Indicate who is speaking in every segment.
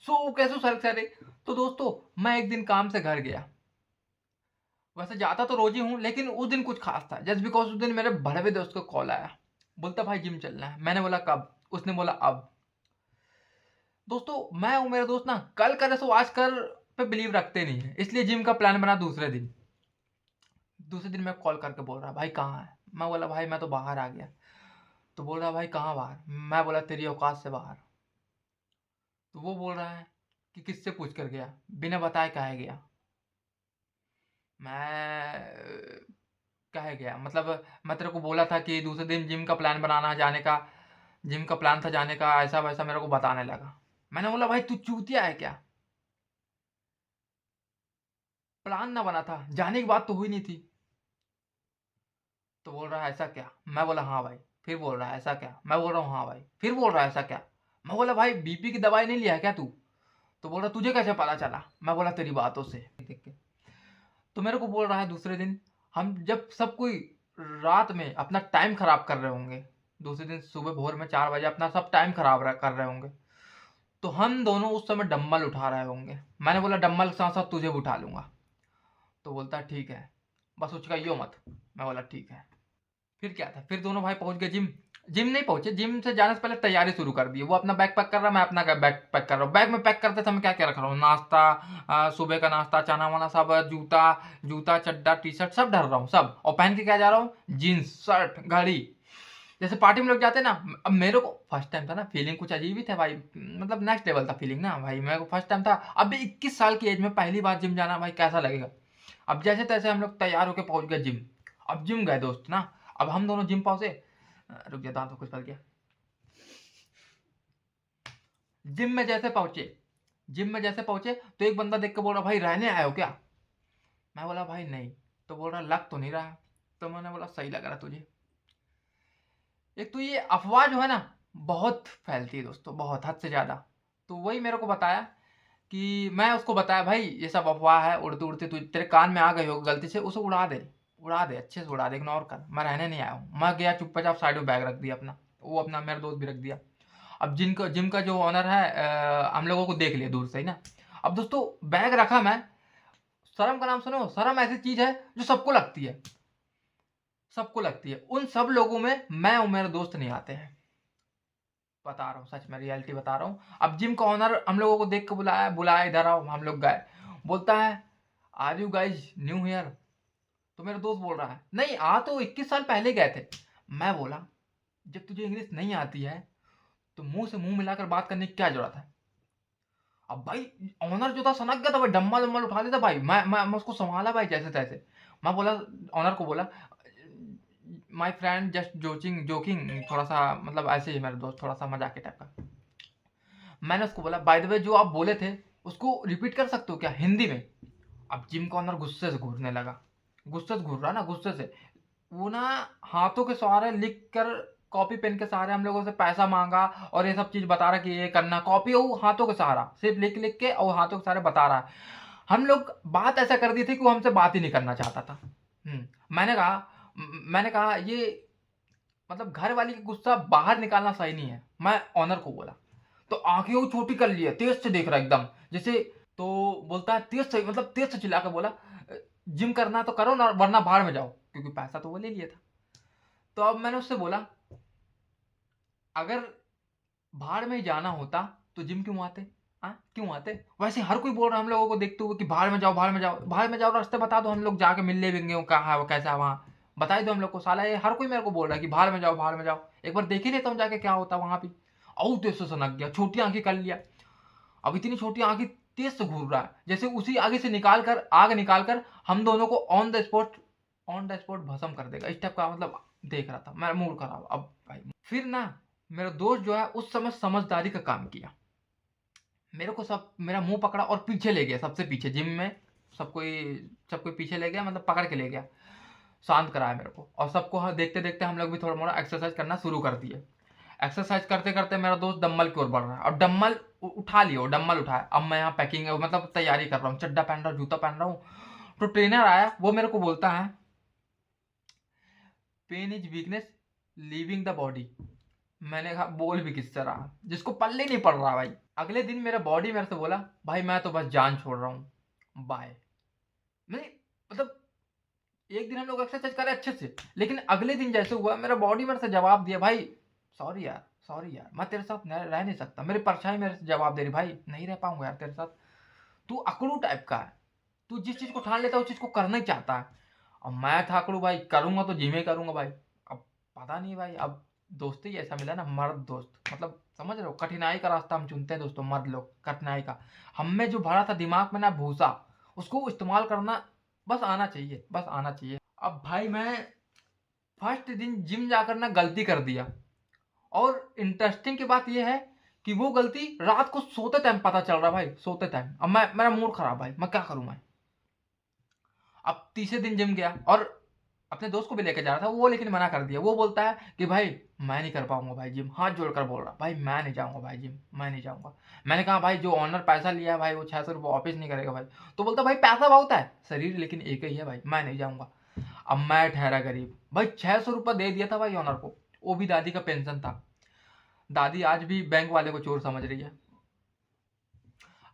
Speaker 1: सो कैसे सर करे। तो दोस्तों मैं एक दिन काम से घर गया। वैसे जाता तो रोज ही हूँ, लेकिन उस दिन कुछ खास था, जस्ट बिकॉज उस दिन मेरे बड़े हुए दोस्त का कॉल आया। बोलता भाई जिम चलना है। मैंने बोला कब? उसने बोला अब। दोस्तों मैं और मेरे दोस्त ना कल करे सो आज कर पे बिलीव रखते नहीं है, इसलिए जिम का प्लान बना दूसरे दिन। दूसरे दिन मैं कॉल करके बोल रहा भाई कहाँ है। मैं बोला भाई मैं तो बाहर आ गया। तो बोल रहा भाई कहाँ बाहर? मैं बोला तेरी औकात से बाहर। तो वो बोल रहा है कि किससे पूछ कर गया, बिना बताए कहे गया। मैं कहे गया मतलब मैं तेरे को बोला था कि दूसरे दिन जिम का प्लान बनाना है जाने का। जिम का प्लान था जाने का, ऐसा वैसा मेरे को बताने लगा। मैंने बोला भाई तू चूतिया है क्या? प्लान ना बना था, जाने की बात तो हुई नहीं थी। तो बोल रहा है ऐसा क्या? मैं बोला हाँ भाई। फिर बोल रहा है ऐसा क्या? मैं बोल रहा हूँ हाँ भाई। फिर बोल रहा है ऐसा क्या? मैं बोला भाई बीपी की दवाई नहीं लिया है क्या तू? तो बोल रहा तुझे कैसे पता चला? मैं बोला तेरी बातों से देख के। तो मेरे को बोल रहा है दूसरे दिन, हम जब सब कोई रात में अपना टाइम खराब कर रहे होंगे, दूसरे दिन सुबह भोर में 4 बजे अपना सब टाइम खराब कर रहे होंगे, तो हम दोनों उस समय डम्बल उठा रहे होंगे। मैंने बोला डम्बल के साथ साथ तुझे भी उठा लूंगा। तो बोलता है ठीक है, बस उचकाइयो मत। मैं बोला ठीक है। फिर क्या था, फिर दोनों भाई पहुंच गए जिम। जिम नहीं पहुंचे, जिम से जाने से पहले तैयारी शुरू कर दी। वो अपना बैग पैक कर रहा है, मैं अपना बैग पैक कर रहा हूँ। बैग में पैक करते समय क्या क्या रख रहा हूँ, नाश्ता, सुबह का नाश्ता, चना वाना सब, जूता, जूता चड्डा टी शर्ट सब डर रहा हूँ सब, और पहन के क्या जा रहा हूँ, जीन्स शर्ट घड़ी। जैसे पार्टी में लोग जाते हैं ना। अब मेरे को फर्स्ट टाइम था ना, फीलिंग कुछ अजीब ही था भाई, मतलब नेक्स्ट लेवल था फीलिंग ना भाई। मेरे को फर्स्ट टाइम था, अभी 21 साल की एज में पहली बार जिम जाना, भाई कैसा लगेगा। अब जैसे तैसे हम लोग तैयार होकर पहुंच गए जिम। अब जिम गए दोस्त ना। अब हम दोनों जिम पहुंचे। रुक जा, दांत में कुछ फल गया। जिम में जैसे पहुंचे, जिम में जैसे पहुंचे तो एक बंदा देख के बोल रहा भाई रहने आए हो क्या? मैं बोला भाई नहीं। तो बोल रहा लग तो नहीं रहा। तो मैंने बोला सही लग रहा तुझे। एक तो ये अफवाह जो है ना, बहुत फैलती है दोस्तों, बहुत हद से ज्यादा। तो वही मेरे को बताया कि मैं उसको बताया भाई ये सब अफवाह है, उड़ती उड़ती तू तेरे कान में आ गई हो गलती से, उसे उड़ा दे। उड़ा दे, अच्छे से उड़ा दे, इग्नोर कर, मैं रहने नहीं आया हूँ। मैं गया चुपचाप साइड में बैग रख दिया अपना। वो अपना मेरा दोस्त भी रख दिया। अब जिम का जो ऑनर है, हम लोगों को देख लिया दूर से ही ना। अब दोस्तों बैग रखा मैं। शर्म का नाम सुनो, शर्म ऐसी चीज है जो सबको लगती है। सबको लगती है, उन सब लोगों में मैं और मेरे दोस्त नहीं आते हैं। बता रहा हूँ सच में, रियलिटी बता रहा हूँ। अब जिम का ऑनर हम लोगों को देख के बुलाया, बुलाया इधर आओ, हम लोग गए। बोलता है are you guys new here? तो मेरा दोस्त बोल रहा है नहीं, आ तो 21 साल पहले गए थे। मैं बोला जब तुझे इंग्लिश नहीं आती है तो मुंह से मुंह मिलाकर बात करने की क्या जरूरत है? अब भाई ऑनर जो था सनक गया था भाई, डम्बल डम्बल उठा लेता भाई। मैं उसको संभाला भाई जैसे तैसे। मैं बोला, ऑनर को बोला my friend just joking joking, थोड़ा सा मतलब ऐसे ही मेरा दोस्त थोड़ा सा मजाक के टाइप का। मैंने उसको बोला बाय द वे जो आप बोले थे उसको रिपीट कर सकते हो क्या हिंदी में? अब जिम का ऑनर गुस्से से घूरने लगा। गुस्से से घूर रहा ना, गुस्से से। वो ना हाथों के सहारे लिख कर, कॉपी पेन के सहारे हम लोगों से पैसा मांगा, और ये सब चीज बता रहा कि ये करना, कॉपी वो हाथों के सहारा सिर्फ लिख लिख के और हाथों के सहारे बता रहा है। हम लोग बात ऐसा कर दी थी कि वो हमसे बात ही नहीं करना चाहता था। मैंने कहा ये मतलब घर वाली की गुस्सा बाहर निकालना सही नहीं है। मैं ऑनर को बोला। तो आंखें वो छोटी कर ली है, तेज से देख रहा है एकदम जैसे। तो बोलता है तेज से, मतलब तेज से चिल्ला के बोला जिम करना है तो करो ना, वरना बाहर में जाओ, क्योंकि पैसा तो वो ले लिया था। तो अब मैंने उससे बोला अगर भाड़ में जाना होता तो जिम क्यों आते? हाँ क्यों आते? वैसे हर कोई बोल रहा है हम लोगों को देखते हुए कि भाड़ में जाओ, भाड़ में जाओ, भाड़ में जाओ, रास्ते बता दो, हम लोग जाके मिल लेंगे कहाँ है वो, कैसा है वहाँ, बता ही दो हम लोग को। साला ये हर कोई मेरे को बोल रहा है कि भाड़ में जाओ, भाड़ में जाओ, एक बार देख ही लेता हूँ जाके क्या होता है वहां पे। औ तेज से सनक गया, छोटी आंखें कर लिया। अब इतनी छोटी आंखें तेज से घूर रहा है जैसे उसी आगे से निकाल कर, आग निकाल कर हम दोनों को ऑन द स्पॉट भस्म कर देगा, इस टाइप का मतलब देख रहा था मैं। मूड खराब अब भाई। फिर ना मेरा दोस्त जो है उस समय समझदारी का काम किया। मेरे को सब मेरा मुंह पकड़ा और पीछे ले गया, सबसे पीछे जिम में। सब कोई पीछे ले गया, मतलब पकड़ के ले गया। शांत कराया मेरे को, और सबको देखते देखते हम लोग भी थोड़ा मोड़ा एक्सरसाइज करना शुरू कर दिए। एक्सरसाइज करते करते मेरा दोस्त डम्बल की ओर बढ़ रहा है, और डम्बल उठा लियो, डम्बल उठाया। अब मैं यहाँ पैकिंग मतलब तैयारी कर रहा हूँ, चड्डा पहन रहा हूँ, जूता पहन रहा हूँ। तो ट्रेनर आया, वो मेरे को बोलता है pain is weakness leaving the body. मैंने कहा बोल भी किससे रहा, जिसको पल्ले नहीं पड़ रहा भाई। अगले दिन मेरा बॉडी मेरे से बोला भाई मैं तो बस जान छोड़ रहा हूँ, बाय। नहीं मतलब एक दिन हम लोग एक्सरसाइज करे अच्छे से, लेकिन अगले दिन जैसे हुआ मेरा बॉडी मेरे से जवाब दिया भाई सॉरी यार, सॉरी यार, मैं तेरे साथ रह नहीं सकता। मेरी परछाई मेरे से जवाब दे रही भाई नहीं रह पाऊंगा यार तेरे साथ, तू अकड़ू टाइप का है, तू जिस चीज को ठान लेता है उस चीज को करना ही चाहता है। अब मैं था अकड़ू भाई, करूंगा तो जिम ही करूंगा भाई। अब पता नहीं भाई, अब दोस्ती ऐसा मिला ना, मर्द दोस्त, मतलब समझ रहे हो, कठिनाई का रास्ता हम चुनते हैं दोस्तों, मर्द लोग कठिनाई का। हम में जो भरा था दिमाग में ना भूसा, उसको इस्तेमाल करना बस आना चाहिए, बस आना चाहिए। अब भाई मैं फर्स्ट दिन जिम जाकर ना गलती कर दिया, और इंटरेस्टिंग की बात यह है कि वो गलती रात को सोते टाइम पता चल रहा भाई, सोते टाइम। अब मैं, मेरा मूड खराब भाई, मैं क्या करूं मैं। अब तीसरे दिन जिम गया और अपने दोस्त को भी लेकर जा रहा था वो, लेकिन मना कर दिया। वो बोलता है कि भाई मैं नहीं कर पाऊंगा भाई जिम, हाथ जोड़कर बोल रहा भाई मैं नहीं जाऊंगा भाई जिम, मैं नहीं जाऊंगा। मैंने कहा भाई जो ऑनर पैसा लिया है भाई वो 600 रुपये वापस नहीं करेगा भाई। तो बोलता भाई पैसा बहुत है, शरीर लेकिन एक ही है भाई, मैं नहीं जाऊंगा। अब मैं ठहरा गरीब भाई, 600 रुपये दे दिया था भाई ऑनर को, वो भी दादी का पेंशन था। दादी आज भी बैंक वाले को चोर समझ रही है।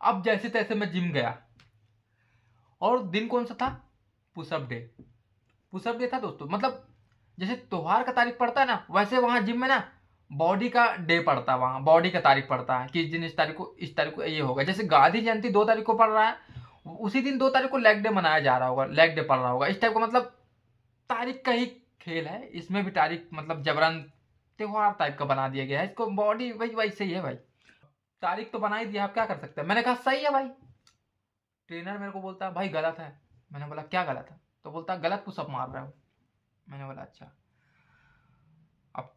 Speaker 1: अब जैसे तैसे मैं जिम गया, और दिन कौन सा था, पुशअप डे। पुशअप डे था दोस्तों, मतलब जैसे त्योहार का तारीख पड़ता है ना, वैसे वहां जिम में ना बॉडी का डे पड़ता है, वहां बॉडी का तारीख पड़ता है कि इस दिन इस तारीख को ये होगा। जैसे गांधी जयंती 2 तारीख को पड़ रहा है, उसी दिन 2 तारीख को लेग डे मनाया जा रहा होगा, लेग डे पड़ रहा होगा, इस टाइप का। मतलब तारीख का ही खेल है, इसमें भी तारीख मतलब जबरन त्योहार टाइप का बना दिया गया है इसको, बॉडी वही वैसे ही है भाई। तारीख तो बना ही दिया, आप क्या कर सकते हैं। मैंने कहा सही है भाई। ट्रेनर मेरे को बोलता है भाई गलत है। मैंने बोला क्या गलत है, तो बोलता है गलत पुशअप मार रहे हो। मैंने बोला अच्छा। अब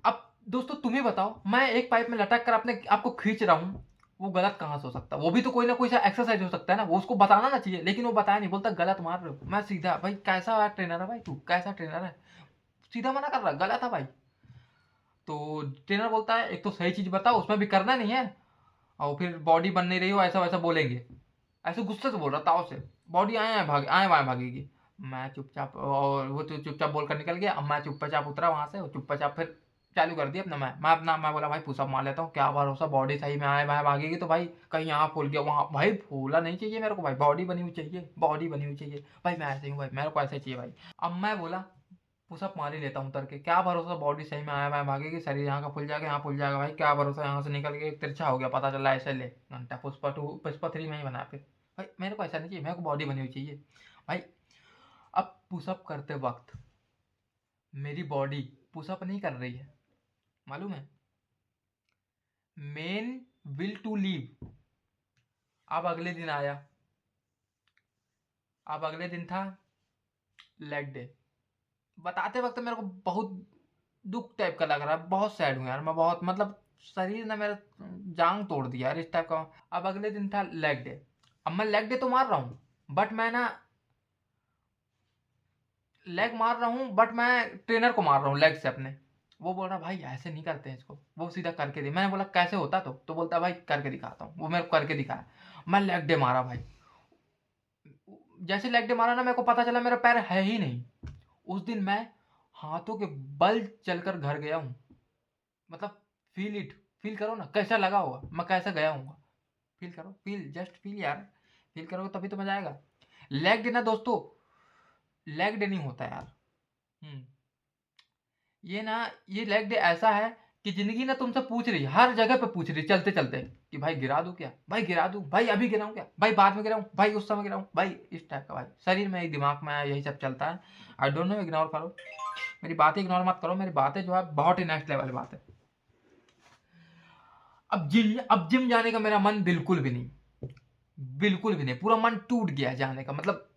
Speaker 1: अब दोस्तों तुम ही बताओ, मैं एक पाइप में लटक कर अपने आपको खींच रहा हूँ, वो गलत कहाँ से हो सकता है। वो भी तो कोई ना कोई सा एक्सरसाइज हो सकता है ना, वो उसको बताना ना चाहिए, लेकिन वो बताया नहीं, बोलता गलत मार रहे हो। मैं सीधा भाई कैसा ट्रेनर है भाई, तू कैसा ट्रेनर है, सीधा मना कर रहा गलत है भाई। तो ट्रेनर बोलता है एक तो सही चीज बताओ, उसमें भी करना नहीं है, और फिर बॉडी बन नहीं रही हो ऐसा वैसा बोलेंगे। ऐसे गुस्से से बोल रहा ताव से, बॉडी आए आए भाग आए वहां भागेगी। मैं चुपचाप, और वो तो चुपचाप बोलकर निकल गया। अब मैं चुपचाप उतरा वहां से, चुपचाप फिर चालू कर दिया अपना। मैं बोला भाई पुशअप मार लेता हूँ, क्या भरोसा बॉडी सही में आए वहां भागेगी तो भाई कहीं यहाँ फूल गया वहां, भाई फूला नहीं चाहिए मेरे को भाई, बॉडी बनी हुई चाहिए, बॉडी बनी हुई चाहिए भाई, मैं ऐसे ही हूँ भाई, मेरे को ऐसे ही चाहिए भाई। अब मैं बोला पुशअप मार ही लेता हूँ उतर के, क्या भरोसा बॉडी सही में आया वहां भागेगी, शरीर यहाँ का फुल जाएगा, यहाँ फुल जाएगा भाई, क्या भरोसा यहाँ से निकल के तिरछा हो गया, पता चला ऐसे ले घंटा। पुष्पा 2 पुष्पा 3 में ही बना फिर। भाई मेरे को ऐसा नहीं चाहिए, मेरे को बॉडी बनी हुई चाहिए भाई। अब पुशअप करते वक्त मेरी बॉडी पुशअप नहीं कर रही है, मालूम है, मेन विल टू लीव। अब अगले दिन आया, अब अगले दिन था लेग डे। बताते वक्त मेरे को बहुत दुख टाइप का लग रहा है, बहुत सैड हूँ यार मैं, बहुत मतलब शरीर ने मेरा जांग तोड़ दिया यार इस टाइप का। अब अगले दिन था लेग डे। अब मैं लेग डे तो मार रहा हूँ, बट मैं ना लेग मार रहा हूँ, बट मैं ट्रेनर को मार रहा हूँ लेग से अपने। वो बोल रहा भाई ऐसे नहीं करते हैं इसको, वो सीधा करके दे। मैंने बोला कैसे होता, तो बोलता भाई करके दिखाता हूँ। वो मेरे को करके दिखाया, मैं लेग डे मारा भाई। जैसे लेग डे मारा ना, मेरे को पता चला मेरा पैर है ही नहीं। उस दिन मैं हाथों के बल चलकर घर गया हूँ। मतलब फील इट, फील करो ना कैसा लगा होगा, मैं कैसा गया हूँ। फील करो, फील जस्ट फील यार, फील करोगे तभी तो मजा आएगा। लेग डे ना दोस्तों, लेग डे नहीं होता यार। ये ना, ये लेग डे ऐसा है कि जिंदगी ना तुमसे पूछ रही है, हर जगह पे पूछ रही है चलते चलते कि भाई गिरा दूं क्या, भाई गिरा दूं, भाई अभी गिराऊं क्या, भाई बाद में गिराऊं, भाई उस समय गिराऊं भाई, इस टाइप का भाई शरीर में दिमाग में यही सब चलता है। आई डोंट नो, इग्नोर करो मेरी बातें, इग्नोर मत करो मेरी बातें, जो है बहुत ही नेक्स्ट लेवल बात है। अब जिम जाने का मेरा मन बिल्कुल भी नहीं, बिल्कुल भी नहीं, पूरा मन टूट गया है जाने का। मतलब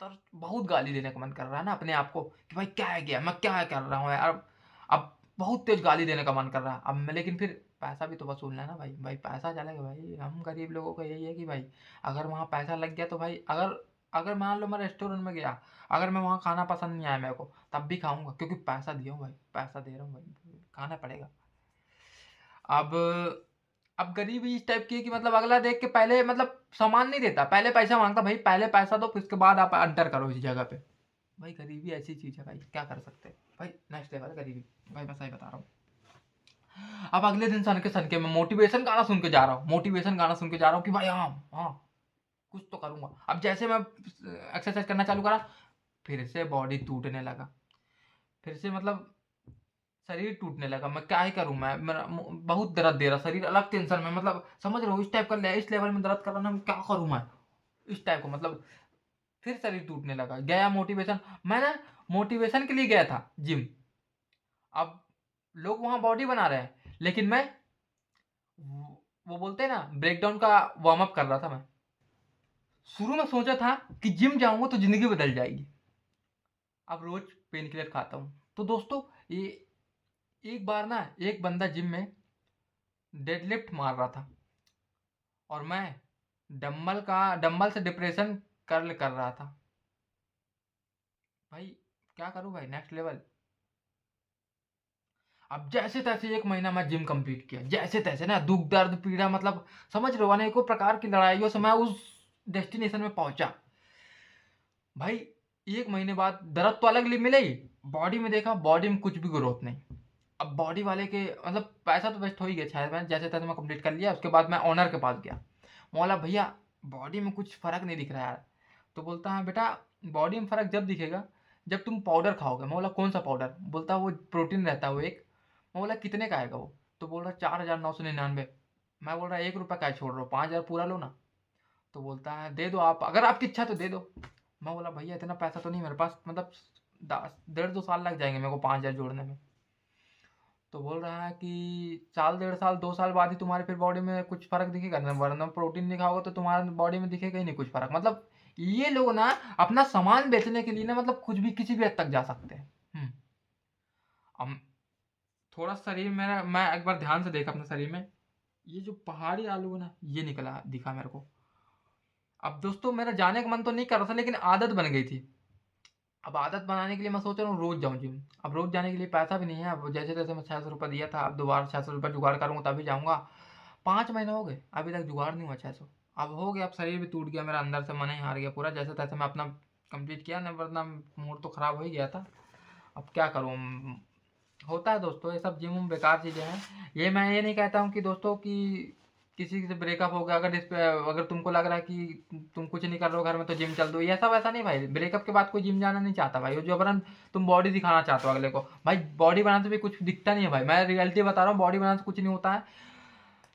Speaker 1: तर बहुत गाली देने का मन कर रहा है ना अपने आप को कि भाई क्या है गया, मैं क्या कर रहा हूँ यार। अब बहुत तेज गाली देने का मन कर रहा है अब मैं, लेकिन फिर पैसा भी तो वसूलना है ना भाई, भाई पैसा चलेगा भाई। हम गरीब लोगों का यही है कि भाई अगर वहाँ पैसा लग गया तो भाई, अगर अगर मान लो मैं रेस्टोरेंट में गया, अगर मैं वहाँ खाना पसंद नहीं आया मेरे को, तब भी खाऊंगा क्योंकि पैसा दिया हूँ भाई, पैसा दे रहा हूँ भाई, खाना पड़ेगा। अब अब गरीबी इस टाइप की है कि मतलब अगला देख के पहले मतलब सामान नहीं देता, पहले पैसा मांगता, भाई पहले पैसा दो फिर उसके बाद आप अंटर करो इस जगह पे। भाई गरीबी ऐसी चीज है भाई, क्या कर सकते हैं भाई, नेक्स्ट लेवल है गरीबी भाई, मैं सही बता रहा हूँ। अब अगले दिन सन के मैं मोटिवेशन गाना सुन के जा रहा हूँ, मोटिवेशन गाना सुन के जा रहा हूँ कि भाई हाँ हाँ कुछ तो करूंगा। अब जैसे मैं एक्सरसाइज करना चालू करा, फिर से बॉडी टूटने लगा, फिर से मतलब शरीर टूटने लगा। मैं क्या ही करूं, मैं मेरा बहुत दर्द दे रहा शरीर, अलग टेंशन में, मतलब समझ रहे हो इस टाइप का इस लेवल में दर्द कर रहा ना, मैं क्या करूं मैं इस टाइप को, मतलब फिर शरीर टूटने लगा। गया मोटिवेशन, मैं ना मोटिवेशन के लिए गया था जिम। अब लोग वहां बॉडी बना रहे हैं, लेकिन मैं वो बोलते हैं ना ब्रेकडाउन का वार्म अप कर रहा था मैं। शुरू में सोचा था कि जिम जाऊंगा तो जिंदगी बदल जाएगी। अब रोज पेन किलर खाता हूँ। तो दोस्तों ये एक बार ना एक बंदा जिम में डेडलिफ्ट मार रहा था और मैं डंबल से डिप्रेशन कर्ल कर रहा था। भाई क्या करूं भाई, नेक्स्ट लेवल। अब जैसे तैसे एक महीना मैं जिम कंप्लीट किया, जैसे तैसे ना दुख दर्द पीड़ा, मतलब समझ रहे हो अनेकों प्रकार की लड़ाइयों से मैं उस डेस्टिनेशन में पहुंचा। भाई एक महीने बाद दर्द तो अलग मिले ही, बॉडी में देखा बॉडी में कुछ भी ग्रोथ नहीं। अब बॉडी वाले के मतलब पैसा तो वेस्ट हो ही गया शायद, मैं जैसे तैसे मैं कंप्लीट कर लिया। उसके बाद मैं ओनर के पास गया, बोला भैया बॉडी में कुछ फर्क नहीं दिख रहा यार। तो बोलता है बेटा बॉडी में फर्क जब दिखेगा जब तुम पाउडर खाओगे। मैं बोला कौन सा पाउडर? बोलता वो प्रोटीन रहता है वो एक। मैं बोला कितने का आएगा वो? तो बोल रहा 4,999। मैं बोल रहा 1 रुपये का छोड़ रहा हूँ, 5,000 पूरा लो ना। तो बोलता है दे दो आप, अगर आपकी इच्छा तो दे दो। मैं बोला भैया इतना पैसा तो नहीं मेरे पास, मतलब 1.5-2 साल लग जाएंगे मेरे को 5,000 जोड़ने में। तो बोल रहा है कि साल 1.5 साल 2 साल बाद ही तुम्हारे फिर बॉडी में कुछ फर्क दिखेगा ना, वरना प्रोटीन नहीं खाओगे तो तुम्हारे बॉडी में दिखेगा ही नहीं कुछ फर्क। मतलब ये लोग ना अपना सामान बेचने के लिए ना मतलब कुछ भी किसी भी हद तक जा सकते हैं। अब थोड़ा शरीर मेरा, मैं एक बार ध्यान से देखा अपने शरीर में, ये जो पहाड़ी आलू है ना ये निकला दिखा मेरे को। अब दोस्तों मेरा जाने का मन तो नहीं कर रहा था, लेकिन आदत बन गई थी। अब आदत बनाने के लिए मैं सोच रहा हूँ रोज जाऊँ जिम। अब रोज जाने के लिए पैसा भी नहीं है। अब जैसे तैसे मैं 600 रुपये दिया था, अब दोबारा 600 रुपये जुगाड़ करूँगा तभी जाऊँगा। 5 महीने हो गए अभी तक जुगाड़ नहीं हुआ 600। अब हो गया, अब शरीर भी टूट गया मेरा, अंदर से मन ही हार गया पूरा। जैसे तैसे मैं अपना कंप्लीट किया ना, वरना मूड तो खराब हो ही गया था। अब क्या करूँ, होता है दोस्तों ये सब, जिम बेकार चीज़ें हैं। ये मैं ये नहीं कहता हूँ कि दोस्तों कि किसी से ब्रेकअप हो गया, अगर इस पे अगर तुमको लग रहा है कि तुम कुछ नहीं कर रहे हो घर में तो जिम चल दो, ये सब ऐसा नहीं भाई। ब्रेकअप के बाद कोई जिम जाना नहीं चाहता भाई, जो जबरन तुम बॉडी दिखाना चाहते हो अगले को। भाई बॉडी बनाने से भी कुछ दिखता नहीं है भाई, मैं रियलिटी बता रहा हूँ, बॉडी बनाने से कुछ नहीं होता है।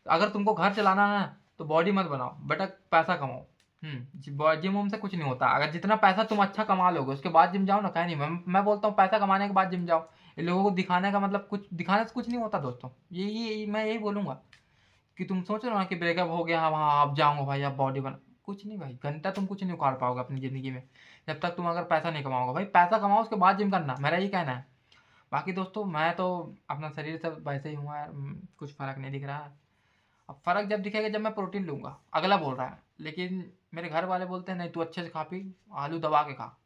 Speaker 1: अगर तुमको घर चलाना है ना तो बॉडी मत बनाओ बेटा, पैसा कमाओ। जिम उम से कुछ नहीं होता। अगर जितना पैसा तुम अच्छा कमा लोगे उसके बाद जिम जाओ ना, कहीं नहीं। मैं बोलता हूँ पैसा कमाने के बाद जिम जाओ। ये लोगों को दिखाने का मतलब, कुछ दिखाने से कुछ नहीं होता दोस्तों। ये मैं यही बोलूंगा कि तुम सोच रहे हो ना कि ब्रेकअप हो गया, हाँ हाँ अब जाऊंगा भाई अब बॉडी बना, कुछ नहीं भाई। घंटा तुम कुछ नहीं उखाड़ पाओगे अपनी ज़िंदगी में जब तक तुम अगर पैसा नहीं कमाओगे। भाई पैसा कमाओ उसके बाद जिम करना, मेरा ये कहना है। बाकी दोस्तों मैं तो अपना शरीर से वैसे ही हूँ यार, कुछ फ़र्क नहीं दिख रहा है। अब फ़र्क जब दिखेगा जब मैं प्रोटीन लूँगा, अगला बोल रहा है। लेकिन मेरे घर वाले बोलते हैं नहीं तू अच्छे से खा पी, आलू दबा के खा।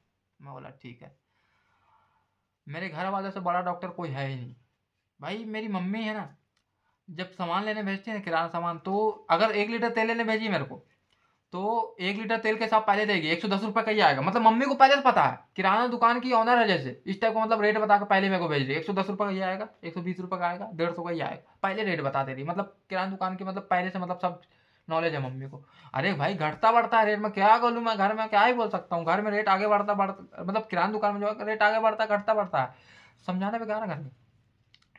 Speaker 1: मैं बोला ठीक है। मेरे घर वालों से बड़ा डॉक्टर कोई है ही नहीं भाई। मेरी मम्मी है ना, जब सामान लेने भेजती है ना किराना सामान, तो अगर 1 लीटर तेल लेने भेजी मेरे को तो 1 लीटर तेल के साथ पहले देगी 110 रुपये का ही आएगा। मतलब मम्मी को पहले से पता है, किराना दुकान की ऑनर है जैसे, इस टाइप का मतलब रेट बता के पहले मेरे को भेज रही है। 110 रुपये का ही आएगा, 120 रुपये का आएगा, 150 का ही आएगा, पहले रेट बता दे रही। मतलब किराना दुकान की मतलब पहले से मतलब सब नॉलेज है मम्मी को। अरे भाई घटता बढ़ता है रेट, में क्या बोलूँ, मैं घर में क्या ही बोल सकता हूँ। घर में रेट आगे बढ़ता मतलब किराना दुकान में जो है रेट आगे बढ़ता घटता बढ़ता है। समझाने पे क्या ना घर में,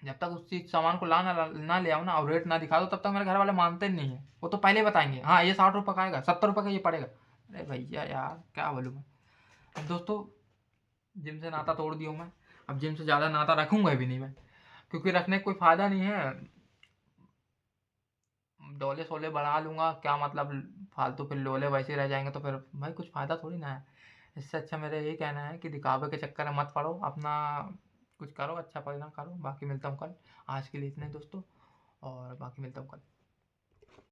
Speaker 1: जब तक उस चीज सामान को ना ले आओ ना और रेट ना दिखा दो तब तक मेरे घर वाले मानते नहीं है। वो तो पहले बताएंगे हाँ ये 60 रुपये का आएगा, 70 रुपये का ये पड़ेगा। अरे भैया यार क्या बोलूँ मैं। अब दोस्तों जिम से नाता तोड़ दिया हूँ मैं, अब जिम से ज़्यादा नाता रखूंगा भी नहीं मैं, क्योंकि रखने का कोई फ़ायदा नहीं है। डोले सोले बढ़ा लूंगा क्या मतलब, फालतू फिर लोले वैसे रह जाएंगे तो फिर भाई कुछ फ़ायदा थोड़ी ना है। इससे अच्छा मेरा यही कहना है कि दिखावे के चक्कर में मत पड़ो, अपना कुछ करो, अच्छा परिणाम करो। बाकी मिलता हूँ कल, आज के लिए इतना ही दोस्तों, और बाकी मिलता हूँ कल।